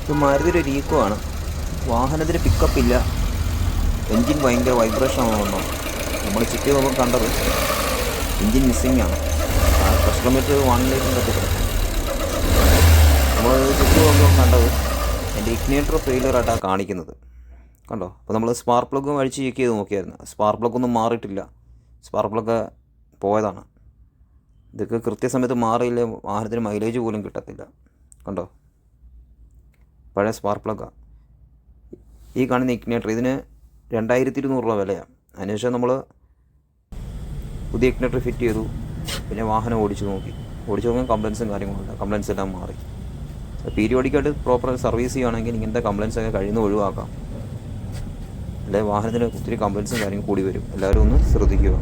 ഇത് മാരുതിയുടെ ഒരു ഈക്കോ ആണ്. വാഹനത്തിന് പിക്കപ്പില്ല, എൻജിൻ ഭയങ്കര വൈബ്രേഷൻ ആണെന്നോ നമ്മൾ ചെക്ക് ചെയ്ത് നോക്കുമ്പോൾ കണ്ടത് എൻജിൻ മിസ്സിങ് ആണ്. ആ പ്രഷർ കിലോമീറ്റർ 1 ഒക്കെ കിടക്കും. നമ്മൾ ചെക്ക് ചെയ്ത് നോക്കുമ്പോൾ കണ്ടത് എൻ്റെ ഇഗ്നേറ്റർ ഫെയിലിയറായിട്ടാണ് കാണിക്കുന്നത്. കണ്ടോ? അപ്പോൾ നമ്മൾ സ്പാർക്ക് പ്ലഗും അഴിച്ച് ചെക്ക് ചെയ്ത് നോക്കിയായിരുന്നു. സ്പാർക്ക് പ്ലഗൊന്നും മാറിയിട്ടില്ല, സ്പാർക്ക് പ്ലഗ് പോയതാണ്. ഇതൊക്കെ കൃത്യസമയത്ത് മാറിയില്ലേ വാഹനത്തിന് മൈലേജ് പോലും കിട്ടത്തില്ല. കണ്ടോ? പഴയ സ്പാർക്ക് പ്ലഗാണ് ഈ കാണുന്ന ഇഗ്നേറ്റർ. ഇതിന് 2200 രൂപ വിലയാണ്. അതിനുശേഷം നമ്മൾ പുതിയ ഇഗ്നേറ്റർ ഫിറ്റ് ചെയ്തു. പിന്നെ വാഹനം ഓടിച്ചു നോക്കുമ്പോൾ കംപ്ലയിൻസും കാര്യങ്ങളുണ്ട്. കംപ്ലയിൻസ് എല്ലാം മാറി. പീരിയോഡിക്കായിട്ട് പ്രോപ്പർ സർവീസ് ചെയ്യുകയാണെങ്കിൽ ഇങ്ങനത്തെ കംപ്ലയിൻസ് ഒക്കെ കഴിയുന്ന ഒഴിവാക്കാം. അല്ലെങ്കിൽ വാഹനത്തിന് ഒത്തിരി കംപ്ലയിൻസും കാര്യങ്ങളും കൂടി വരും. എല്ലാവരും ഒന്ന് ശ്രദ്ധിക്കുക.